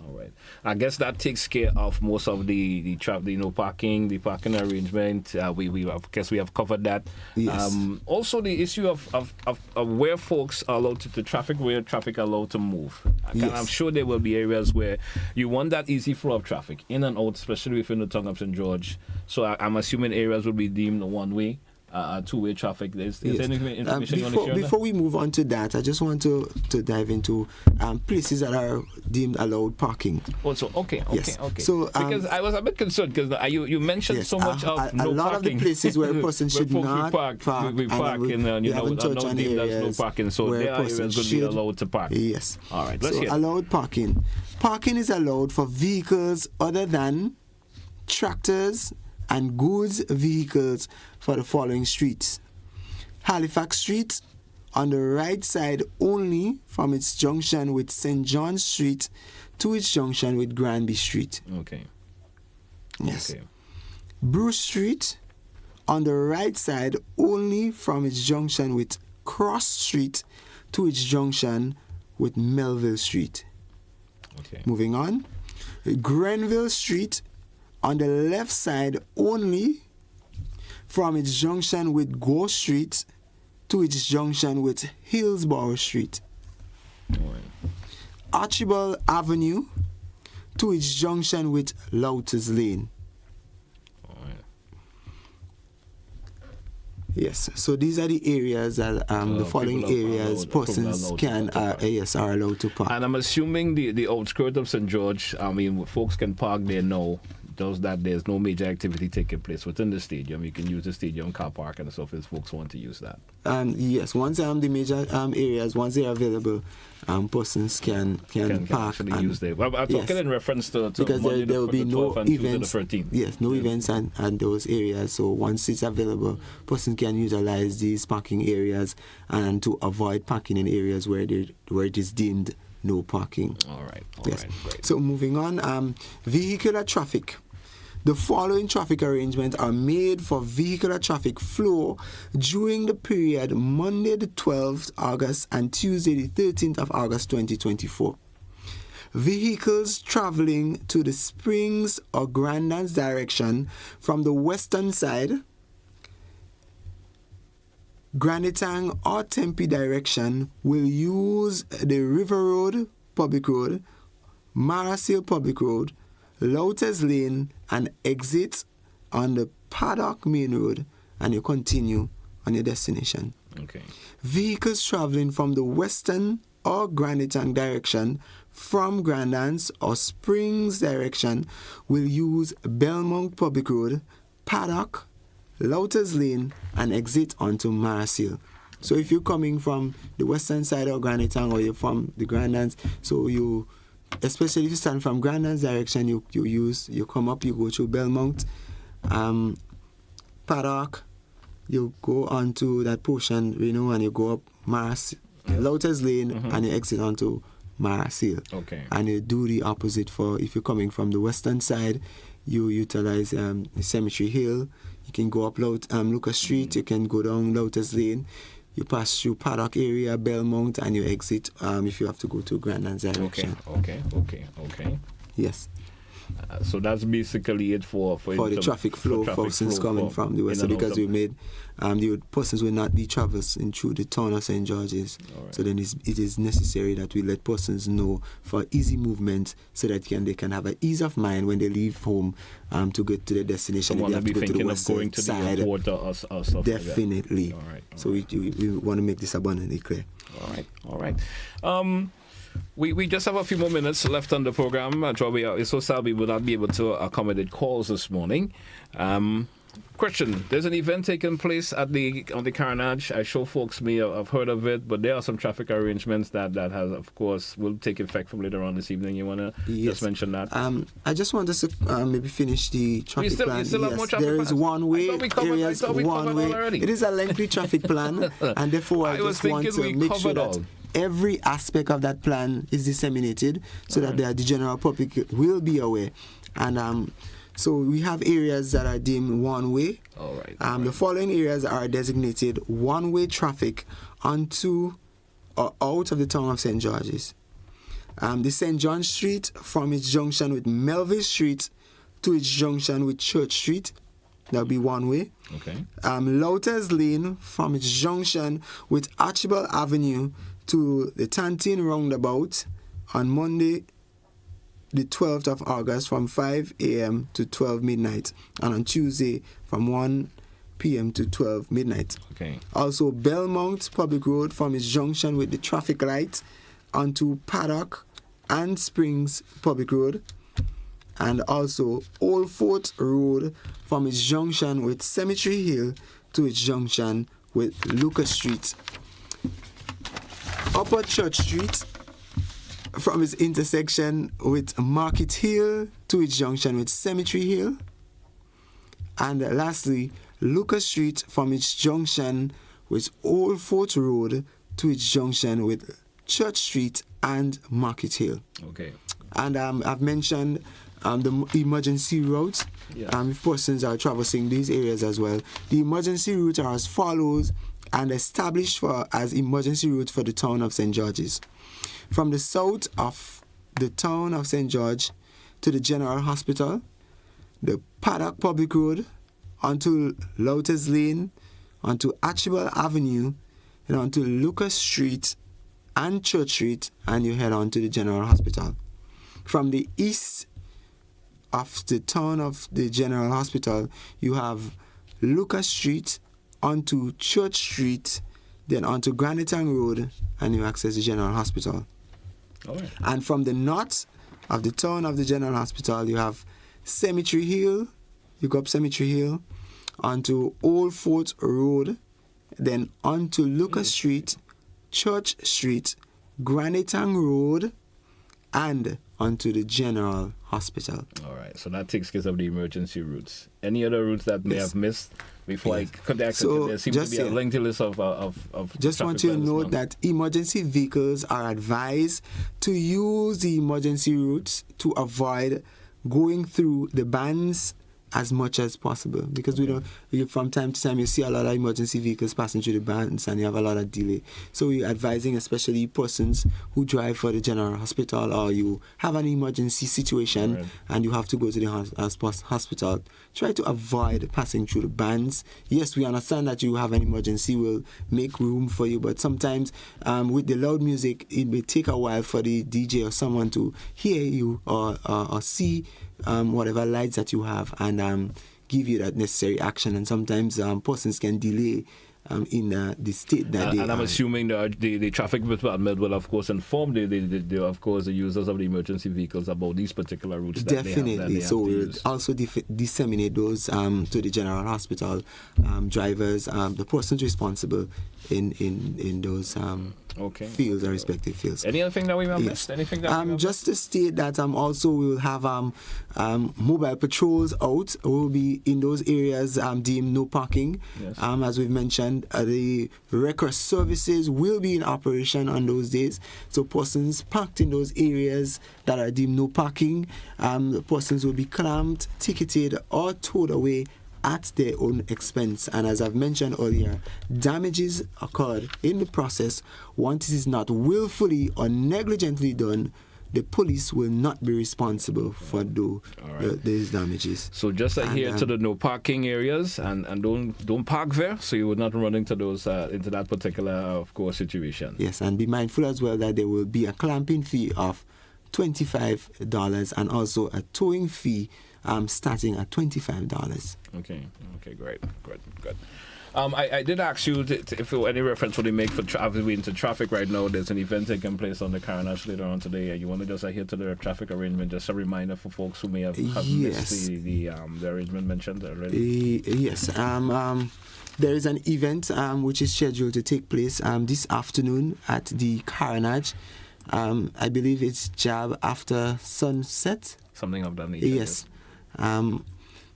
I guess that takes care of most of the parking arrangement. We have covered that. Yes. Also, the issue of where folks are allowed to traffic, where traffic are allowed to move. Yes. I'm sure there will be areas where you want that easy flow of traffic in and out, especially within the tongue of St. George. So I'm assuming areas will be deemed one way. Two-way traffic. Is there any information you want to share? Before we move on to that, I just want to dive into places that are deemed allowed parking. Also, okay. So, because I was a bit concerned because you mentioned so much of no a lot parking. of the places where a person should not park, we park, and we haven't touched on areas no parking, so there are areas going to be allowed to park. Yes. All right. Let's hear. Allowed parking. Parking is allowed for vehicles other than tractors and goods vehicles for the following streets: Halifax Street on the right side only from its junction with St. John Street to its junction with Granby Street. Okay. Yes. Okay. Bruce Street on the right side only from its junction with Cross Street to its junction with Melville Street. Okay. Moving on. Grenville Street on the left side only from its junction with Gore Street to its junction with Hillsborough Street. Archibald Avenue to its junction with Louters Lane. Yes, so these are the areas that the following areas persons can are allowed to park. And I'm assuming the outskirts of St. George, I mean, folks can park there now. Does that there's no major activity taking place within the stadium. You can use the stadium car park and stuff if folks want to use that. Yes, once the major areas, once they are available, persons can park and use them. Well, I'm talking in reference to because Monday there will be no events. The 13th. Yes, no events and those areas. So once it's available, person can utilize these parking areas and to avoid parking in areas where it is deemed no parking. All right. Yes. Great. So moving on, vehicular traffic. The following traffic arrangements are made for vehicular traffic flow during the period Monday the 12th August and Tuesday the 13th of August 2024. Vehicles traveling to the Springs or Grandlands direction from the western side, Granitang or Tempe direction will use the River Road, Public Road, Marasale Public Road, Louters Lane, and exit on the Paddock Main Road, and you continue on your destination. Okay. Vehicles traveling from the western or Granitang direction from Grandlands or Springs direction will use Belmont Public Road, Paddock, Louters Lane, and exit onto Marasale. So if you're coming from the western side of Granitang or you're from the Grandlands, so you, especially if you stand from Grandlands direction, you come up, you go through Belmont, Paddock, you go onto that portion, and you go up Louters Lane, and you exit onto Marasale. Okay. And you do the opposite for if you're coming from the western side, you utilize Cemetery Hill. You can go up Lucas Street, you can go down Louters Lane, you pass through Paddock area, Belmont, and you exit if you have to go to Grandlands direction. Okay. Yes. So that's basically it for the traffic flow for persons coming from the west, because we made the persons will not be traversing through the town of St. George's. Right. So then it is necessary that we let persons know for easy movement, so that they can have an ease of mind when they leave home to get to their destination. So they have to go to the west going to side. The airport or stuff Definitely. Like that. All right. So we want to make this abundantly clear. All right. We just have a few more minutes left on the program. It's so sad we will not be able to accommodate calls this morning. Question: there's an event taking place on the Carnage. I'm sure folks may have heard of it, but there are some traffic arrangements that has, of course, will take effect from later on this evening. You want to just mention that? I just want to maybe finish the traffic plan. You still have more traffic there is one way areas, one way. It is a lengthy traffic plan, and therefore I just want to make sure that every aspect of that plan is disseminated so that the general public will be aware. And so we have areas that are deemed one way. All right. The following areas are designated one-way traffic onto or out of the town of St. George's. The St. John Street from its junction with Melville Street to its junction with Church Street. That'll be one way. Okay. Louters Lane from its junction with Archibald Avenue to the Tantine Roundabout on Monday, the 12th of August from 5 a.m. to 12 midnight, and on Tuesday from 1 p.m. to 12 midnight. Okay. Also, Belmont Public Road from its junction with the traffic light onto Paddock and Springs Public Road, and also Old Fort Road from its junction with Cemetery Hill to its junction with Lucas Street. Upper Church Street from its intersection with Market Hill to its junction with Cemetery Hill. And lastly, Lucas Street from its junction with Old Fort Road to its junction with Church Street and Market Hill. Okay. And I've mentioned the emergency routes. Yes. If persons are traversing these areas as well. The emergency routes are as follows, and established as emergency route for the town of St. George's. From the south of the town of St. George to the General Hospital, the Paddock Public Road, onto Louters Lane, onto Archibald Avenue, and onto Lucas Street and Church Street, and you head on to the General Hospital. From the east of the town of the General Hospital, you have Lucas Street onto Church Street, then onto Granitang Road, and you access the General Hospital. All right. And from the north of the town of the General Hospital, you have Cemetery Hill. You go up Cemetery Hill onto Old Fort Road, then onto Lucas Street, Church Street, Granitang Road, and onto the General Hospital. All right, so that takes care of the emergency routes. Any other routes that may have missed before I contact So there seems to be a lengthy list of just want you to know that emergency vehicles are advised to use the emergency routes to avoid going through the bands as much as possible, because from time to time you see a lot of emergency vehicles passing through the bands and you have a lot of delay. So we're advising especially persons who drive for the General Hospital, or you have an emergency situation and you have to go to the hospital, try to avoid passing through the bands. Yes, we understand that you have an emergency, we'll make room for you, but sometimes with the loud music it may take a while for the DJ or someone to hear you or see whatever lights that you have and give you that necessary action, and sometimes persons can delay in the state that they and I'm assuming the traffic department will of course inform the users of the emergency vehicles about these particular routes. Definitely. So we'll also disseminate those to the General Hospital drivers, the persons responsible in those fields or respective fields. Any other thing that we have missed? Anything that just to state that also we will have mobile patrols out. We'll be in those areas deemed no parking. Yes. As we've mentioned, the record services will be in operation on those days. So persons parked in those areas that are deemed no parking, the persons will be clamped, ticketed, or towed away at their own expense. And as I've mentioned earlier, damages occurred in the process. Once it is not willfully or negligently done, the police will not be responsible for these damages. So just adhere to the no parking areas and don't park there, so you would not run into those into that particular of course situation. Yes, and be mindful as well that there will be a clamping fee of $25 and also a towing fee starting at $25. Okay, great, good. I did ask you if any reference would you make for traveling into traffic right now. There's an event taking place on the Carnage later on today. You want to just adhere to the traffic arrangement? Just a reminder for folks who may have missed the arrangement mentioned already. Yes. There is an event which is scheduled to take place this afternoon at the Carnage. I believe it's jab after sunset. Something of that nature. Yes.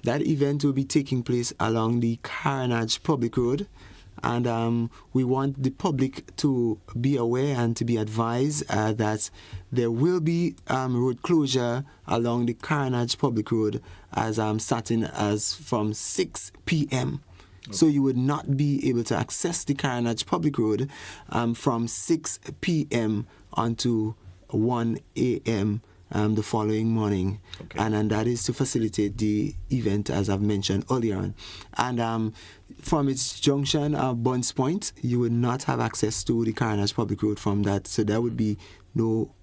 That event will be taking place along the Carnage Public Road, and we want the public to be aware and to be advised that there will be road closure along the Carnage Public Road as starting as from 6 p.m. Okay. So you would not be able to access the Carnage Public Road from 6 p.m. onto 1 a.m. The following morning, and that is to facilitate the event as I've mentioned earlier on. And from its junction, Buns Point, you would not have access to the Carnage Public Road from that, so there would be no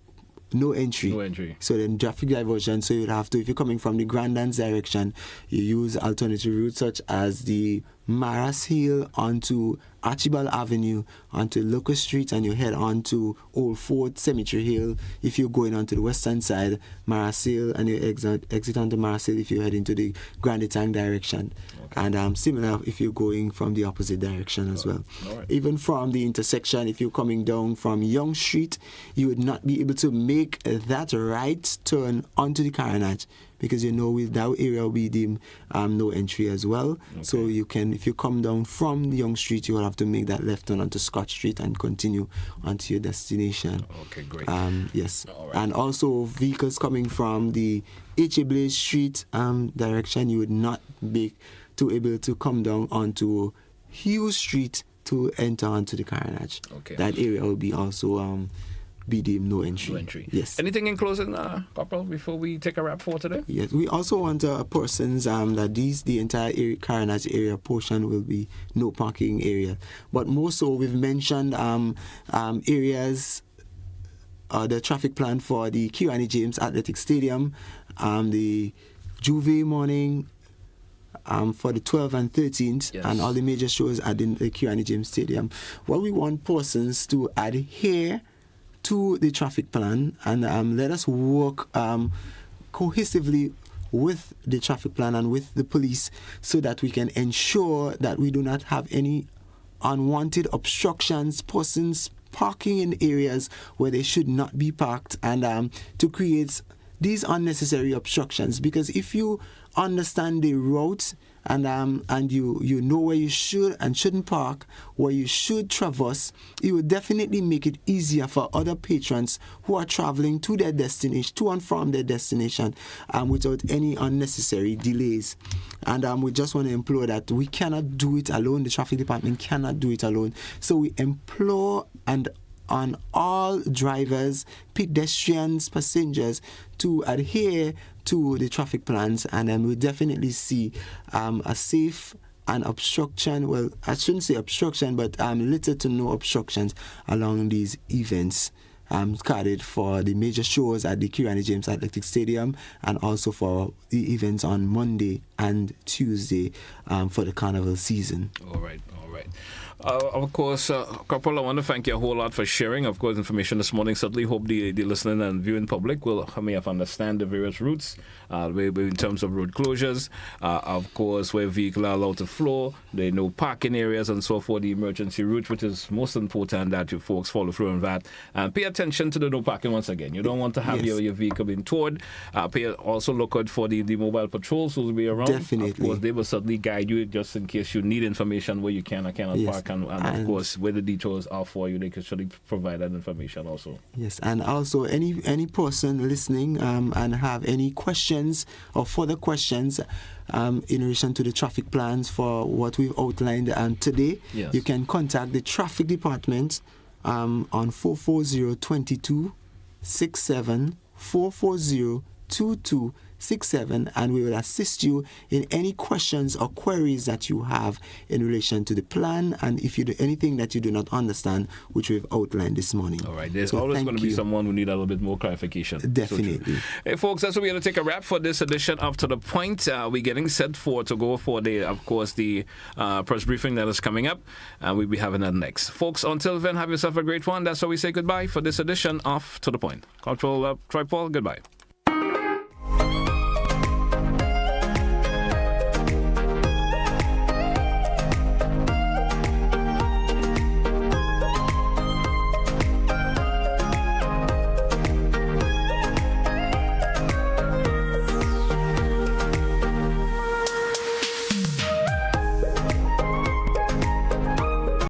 entry. No entry. So then traffic diversion. So you'd have to, if you're coming from the Grandlands direction, you use alternative routes such as the Maras Hill onto Archibald Avenue, onto Lucas Street, and you head on to Old Fort, Cemetery Hill. If you're going onto the western side, Maras Hill, and you exit onto Maras Hill if you head into the Granditang direction. And similar if you're going from the opposite direction as well. Right. Even from the intersection, if you're coming down from Young Street, you would not be able to make that right turn onto the Carnage, because with that area will be deemed no entry as well. So you can, if you come down from Young Street, you will have to make that left turn onto Scott Street and continue onto your destination. Okay, great. Yes. Right. And also vehicles coming from the H.A. Blaze Street direction, you would not be able to come down onto Hughes Street to enter onto the Carnage. Okay. That area will be also be deemed no entry. No entry. Yes. Anything in closing, Corporal, before we take a wrap for today? Yes. We also want persons that the entire area, Carnage area portion will be no parking area. But more so, we've mentioned areas. The traffic plan for the Kiwani James Athletic Stadium, the Juve morning for the 12th and 13th, yes, and all the major shows at the Kiwani James Stadium. Well, we want persons to adhere to the traffic plan and let us work cohesively with the traffic plan and with the police so that we can ensure that we do not have any unwanted obstructions, persons parking in areas where they should not be parked, and to create these unnecessary obstructions. Because if you understand the routes and you know where you should and shouldn't park, where you should traverse, it will definitely make it easier for other patrons who are traveling to their destination, to and from their destination, without any unnecessary delays. And we just want to implore that we cannot do it alone. The traffic department cannot do it alone. So we implore on all drivers, pedestrians, passengers to adhere to the traffic plans, and then we'll definitely see a safe and obstruction, well, I shouldn't say obstruction, but little to no obstructions along these events carded for the major shows at the Kiwani James Athletic Stadium, and also for the events on Monday and Tuesday for the carnival season. All right. Of course, Corporal, I want to thank you a whole lot for sharing, of course, information this morning. Certainly hope the listening and viewing public will may have understand the various routes in terms of road closures, of course, where vehicles are allowed to flow, there are no parking areas and so forth, the emergency route, which is most important that you folks follow through on that. And pay attention to the no parking once again. You don't want to have your vehicle being towed. Also look out for the mobile patrols who will be around. Definitely. Of course, they will certainly guide you just in case you need information where you can or cannot park. And of course, where the details are for you, they can surely provide that information also. Yes, and also any person listening and have any questions or further questions in relation to the traffic plans for what we've outlined today, you can contact the traffic department on 440-2267, 440-2267, and we will assist you in any questions or queries that you have in relation to the plan, and if you do anything that you do not understand, which we've outlined this morning. All right, there's always going to be someone who need a little bit more clarification. Definitely. Hey, folks, that's what we're going to take a wrap for this edition of To The Point. We're getting set to go for the press briefing that is coming up, and we'll be having that next. Folks, until then, have yourself a great one. That's how we say goodbye for this edition of To The Point. Corporal Troy Paul, goodbye.